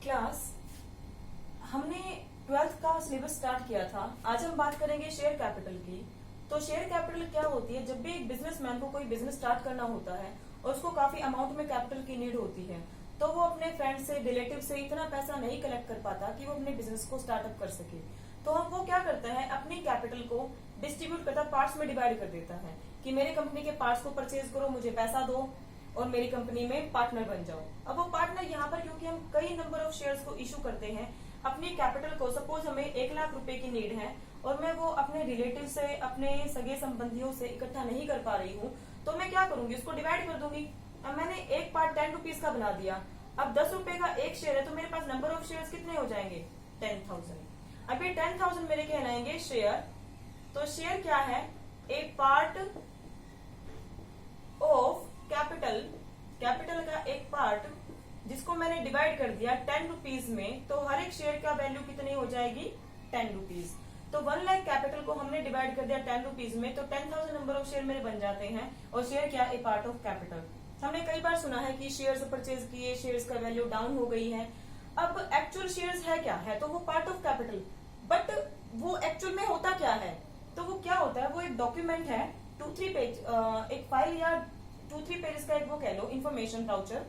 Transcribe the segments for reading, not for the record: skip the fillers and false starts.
Class हमने 12th का syllabus start किया था। आज हम बात करेंगे शेयर कैपिटल की। तो शेयर कैपिटल क्या होती है? जब भी एक बिजनेसमैन को कोई बिजनेस स्टार्ट करना होता है और उसको काफी अमाउंट में कैपिटल की नीड होती है, तो वो अपने फ्रेंड से, रिलेटिव से इतना पैसा नहीं कलेक्ट कर पाता कि वो अपने बिजनेस को स्टार्टअप कर सके। तो हम वो क्या करता है, अपनी कैपिटल को डिस्ट्रीब्यूट करता, पार्ट्स में डिवाइड कर देता है कि मेरे कंपनी के पार्ट्स को परचेज करो, मुझे पैसा दो और मेरी कंपनी में पार्टनर बन जाओ। अब वो पार्टनर यहाँ पर, क्योंकि हम कई नंबर ऑफ शेयर्स को इशू करते हैं, अपनी कैपिटल को, सपोज हमें 1 लाख रुपए की नीड है और मैं वो अपने रिलेटिव से, अपने सगे संबंधियों से इकट्ठा नहीं कर पा रही हूँ, तो मैं क्या करूंगी, उसको डिवाइड कर दूंगी। अब मैंने एक पार्ट 10 रुपीज का बना दिया। अब 10 रुपए का एक शेयर है, तो मेरे पास नंबर ऑफ शेयर्स कितने हो जाएंगे? 10,000। अब ये 10,000 मेरे कहलाएंगे शेयर। तो शेयर क्या है? ए पार्ट ऑफ कैपिटल, कैपिटल का एक पार्ट जिसको मैंने डिवाइड कर दिया 10 रुपीज में, तो हर एक शेयर का वैल्यू कितनी हो जाएगी? 10 रुपीज। तो 1 लाख कैपिटल को हमने डिवाइड कर दिया 10 रुपीज में, तो 10,000 नंबर ऑफ शेयर मेरे बन जाते हैं। और शेयर क्या? ए पार्ट ऑफ कैपिटल। हमने कई बार सुना है कि शेयर्स परचेज किए, शेयर्स का वैल्यू डाउन हो गई है। अब एक्चुअल शेयर्स है क्या है? तो वो पार्ट ऑफ कैपिटल, बट वो एक्चुअल में होता क्या है? तो वो क्या होता है? वो एक डॉक्यूमेंट है, 2-3 पेज, एक फाइल या 2-3 पेज का एक, वो कह लो, इन्फॉर्मेशन वाउचर,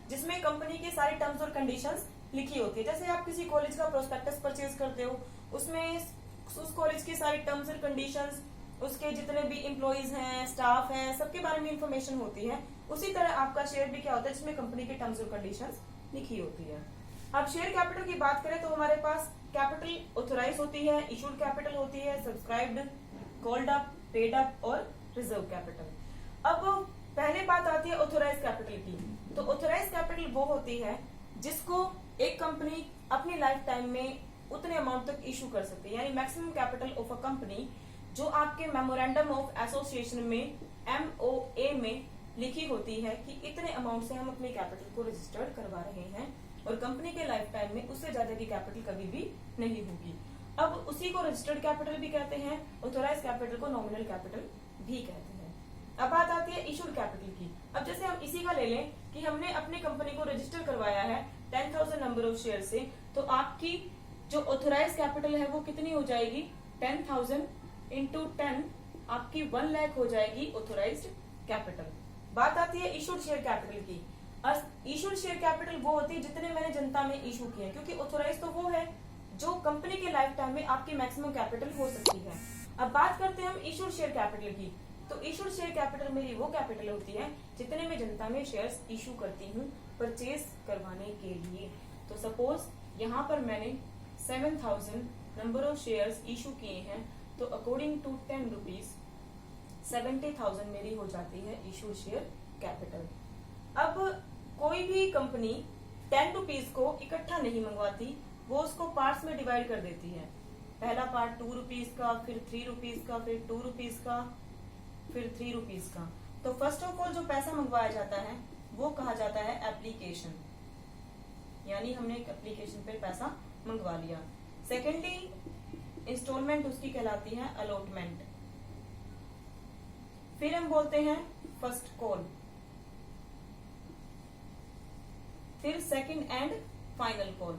जिसमें कंपनी की सारी टर्म्स और कंडीशंस लिखी होती है। जैसे आप किसी कॉलेज का प्रोस्पेक्टस परचेज करते हो, उसमें उस कॉलेज की सारी टर्म्स और कंडीशंस, उसके जितने भी एम्प्लॉइज हैं, स्टाफ हैं, सबके बारे में इंफॉर्मेशन होती है। उसी तरह आपका शेयर भी क्या होता है, जिसमें कंपनी की टर्म्स और कंडीशंस लिखी होती है। अब शेयर कैपिटल की बात करें तो हमारे पास कैपिटल ऑथोराइज होती है, इशूड कैपिटल होती है, subscribed, called up, paid up और रिजर्व कैपिटल। अब पहले बात आती है ऑथोराइज कैपिटल की। तो ऑथोराइज कैपिटल वो होती है जिसको एक कंपनी अपनी लाइफ टाइम में उतने अमाउंट तक इशू कर सकती है, यानी maximum capital of a company, जो आपके मेमोरेंडम ऑफ एसोसिएशन में, MOA में लिखी होती है कि इतने अमाउंट से हम अपनी कैपिटल को रजिस्टर्ड करवा रहे हैं और कंपनी के लाइफ टाइम में उससे ज्यादा की कैपिटल कभी भी नहीं होगी। अब उसी को रजिस्टर्ड कैपिटल भी कहते हैं, ऑथोराइज कैपिटल को नॉमिनल कैपिटल भी कहते हैं। अब बात आती है इशूड कैपिटल की। अब जैसे हम इसी का ले लें कि हमने अपनी कंपनी को रजिस्टर करवाया है 10,000 नंबर ऑफ शेयर से, तो आपकी जो ऑथोराइज कैपिटल है वो कितनी हो जाएगी? 10,000 इंटू 10, आपकी 1 लाख हो जाएगी ऑथोराइज्ड कैपिटल। बात आती है इशूड शेयर कैपिटल की। इशूड शेयर कैपिटल वो होती है जितने मैंने जनता में इशू किए, क्योंकि ऑथोराइज तो वो है जो कंपनी के लाइफ टाइम में आपकी मैक्सिमम कैपिटल हो सकती है। अब बात करते हैं हम इशूड शेयर कैपिटल की। तो इशूड शेयर कैपिटल मेरी वो कैपिटल होती है जितने में जनता में शेयर्स इशू करती हूँ परचेज करवाने के लिए। तो सपोज यहाँ पर मैंने 7,000 नंबर ऑफ शेयर्स इशू किए हैं, तो अकॉर्डिंग टू 10 रुपीज 70,000 मेरी हो जाती है इशूड शेयर कैपिटल। अब कोई भी कंपनी 10 रुपीज को इकट्ठा नहीं मंगवाती, वो उसको पार्ट्स में डिवाइड कर देती है। पहला पार्ट 2 रुपीज का, फिर 3 रुपीज का, फिर 2 रुपीज का, फिर 3 रुपीज का। तो फर्स्ट ऑफ ऑल जो पैसा मंगवाया जाता है वो कहा जाता है एप्लीकेशन, यानी हमने एक एप्लीकेशन पे पैसा मंगवा लिया। सेकेंडली इंस्टॉलमेंट उसकी कहलाती है अलॉटमेंट। फिर हम बोलते हैं फर्स्ट कॉल, फिर सेकंड एंड फाइनल कॉल।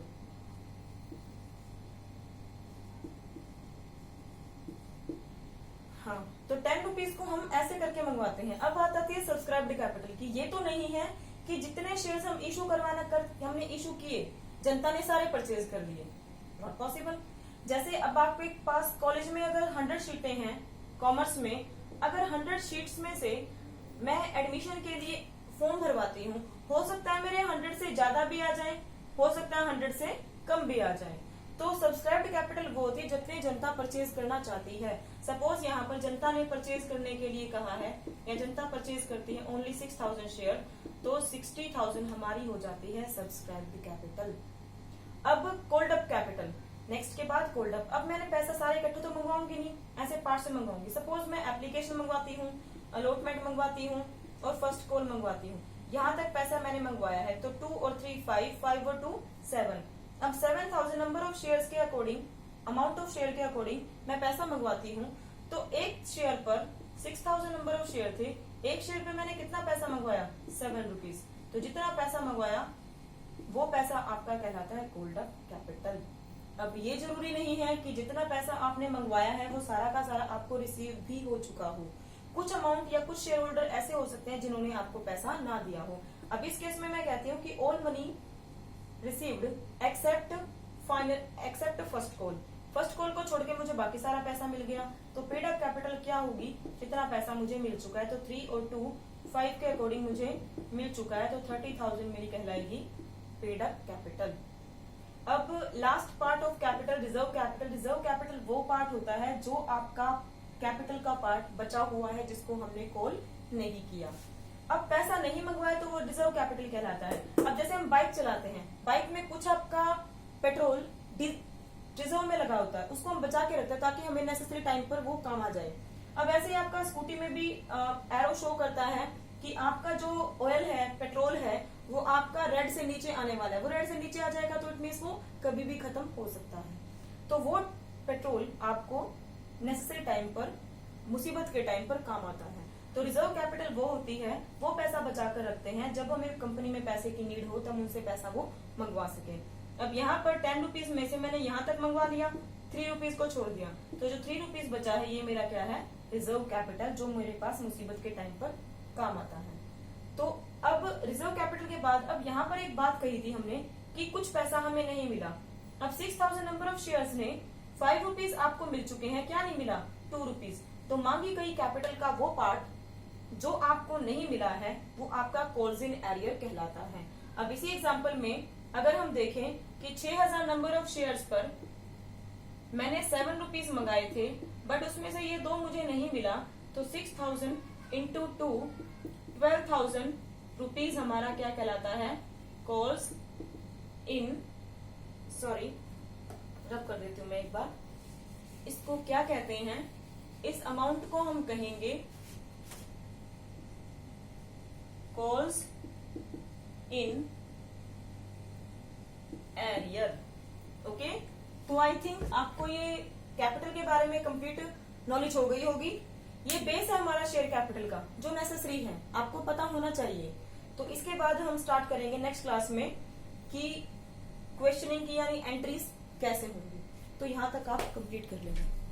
हाँ, तो 10 रुपीज को हम ऐसे करके मंगवाते हैं। अब बात आती है सब्सक्राइब्ड कैपिटल की। ये तो नहीं है कि जितने शेयर्स हम इशू करवाना कर हमने इशू किए, जनता ने सारे परचेज कर लिए, नॉट पॉसिबल। जैसे अब आपके पास कॉलेज में अगर 100 सीटें हैं कॉमर्स में, अगर 100 शीट्स में से मैं एडमिशन के लिए फॉर्म भरवाती हूँ, हो सकता है मेरे 100 से ज्यादा भी आ जाए, हो सकता है 100 से कम भी आ जाए। तो सब्सक्राइब्ड कैपिटल वो होती है जितने जनता परचेज करना चाहती है। सपोज यहाँ पर जनता ने परचेज करने के लिए कहा है, या जनता परचेज करती है ओनली 6,000 शेयर, तो 60,000 हमारी हो जाती है सब्सक्राइब्ड कैपिटल। अब कॉल्ड अप कैपिटल, नेक्स्ट के बाद कॉल्ड अप। अब मैंने पैसा सारे इकट्ठे तो मंगवाऊंगी नहीं, ऐसे पार्ट से मंगवाऊंगी। सपोज मैं एप्लीकेशन मंगवाती हूँ, अलॉटमेंट मंगवाती हूँ और फर्स्ट कॉल मंगवाती हूँ। यहाँ तक पैसा मैंने मंगवाया है, तो 2 और 3 5, 5 और 2 7। अब 7,000 नंबर ऑफ शेयर्स के अकॉर्डिंग, अमाउंट ऑफ शेयर के अकॉर्डिंग मैं पैसा मंगवाती हूँ। तो एक शेयर पर 6,000 नंबर ऑफ शेयर थे, एक शेयर पे मैंने कितना पैसा मंगवाया? 7 रुपीज। तो जितना पैसा मंगवाया वो पैसा आपका कहलाता है कॉल्ड अप कैपिटल। अब ये जरूरी नहीं है कि जितना पैसा आपने मंगवाया है वो सारा का सारा आपको रिसीव भी हो चुका हो। कुछ अमाउंट या कुछ शेयर होल्डर ऐसे हो सकते हैं जिन्होंने आपको पैसा ना दिया हो। अब इस केस में मैं कहती हूँ कि all money received accept first call. First call को छोड़ के मुझे बाकी सारा पैसा मिल गया, तो पेड अप कैपिटल क्या होगी, जितना पैसा मुझे मिल चुका है। तो 3 और 2 5 के अकॉर्डिंग मुझे मिल चुका है, तो 30,000 मेरी कहलाएगी पेड अप कैपिटल। अब last part of capital reserve capital. Reserve capital वो पार्ट होता है जो आपका कैपिटल का पार्ट बचा हुआ है जिसको हमने कॉल नहीं किया। अब पैसा नहीं मंगवाए तो वो रिजर्व कैपिटल कहलाता है। अब जैसे हम बाइक चलाते हैं, बाइक में कुछ आपका पेट्रोल रिजर्व में लगा होता है, उसको हम बचा के रखते हैं ताकि हमें नेसेसरी टाइम पर वो काम आ जाए। अब ऐसे ही आपका स्कूटी में भी एरो शो करता है कि आपका जो ऑयल है, पेट्रोल है, वो आपका रेड से नीचे आने वाला है। वो रेड से नीचे आ जाएगा तो इट मीन्स वो कभी भी खत्म हो सकता है। तो वो पेट्रोल आपको नेसेसरी टाइम पर, मुसीबत के टाइम पर काम आता है। तो रिजर्व कैपिटल वो होती है, वो पैसा बचा कर रखते हैं जब हमें कंपनी में पैसे की नीड हो तब उनसे पैसा वो मंगवा सके। अब यहाँ पर 10 रुपीज में से मैंने यहाँ तक मंगवा लिया, 3 रुपीज को छोड़ दिया, तो जो 3 रुपीज बचा है ये मेरा क्या है, रिजर्व कैपिटल, जो मेरे पास मुसीबत के टाइम पर काम आता है। तो अब रिजर्व कैपिटल के बाद अब यहाँ पर एक बात कही थी हमने कि कुछ पैसा हमें नहीं मिला। अब 6000 नंबर ऑफ शेयर्स ने 5 रुपीज आपको मिल चुके हैं, क्या नहीं मिला, 2 रुपीज। तो मांगी गई कैपिटल का वो पार्ट जो आपको नहीं मिला है वो आपका कॉल्स इन एरियर कहलाता है। अब इसी एग्जांपल में अगर हम देखें कि 6000 नंबर ऑफ शेयर्स पर मैंने 7 रुपीज मंगाए थे, बट उसमें से ये 2 मुझे नहीं मिला, तो 6000 इंटू 2 12,000 रुपीज हमारा क्या कहलाता है, कॉल्स इन, सॉरी रब कर देती हूँ मैं एक बार, इसको क्या कहते हैं, इस अमाउंट को हम कहेंगे कॉल्स इन एरियर। ओके, तो आई थिंक आपको ये कैपिटल के बारे में कंप्लीट नॉलेज हो गई होगी। ये बेस है हमारा शेयर कैपिटल का जो नेसेसरी है, आपको पता होना चाहिए। तो इसके बाद हम स्टार्ट करेंगे नेक्स्ट क्लास में कि क्वेश्चनिंग की यानी एंट्रीज कैसे होंगी। तो यहां तक आप कंप्लीट कर लेंगे।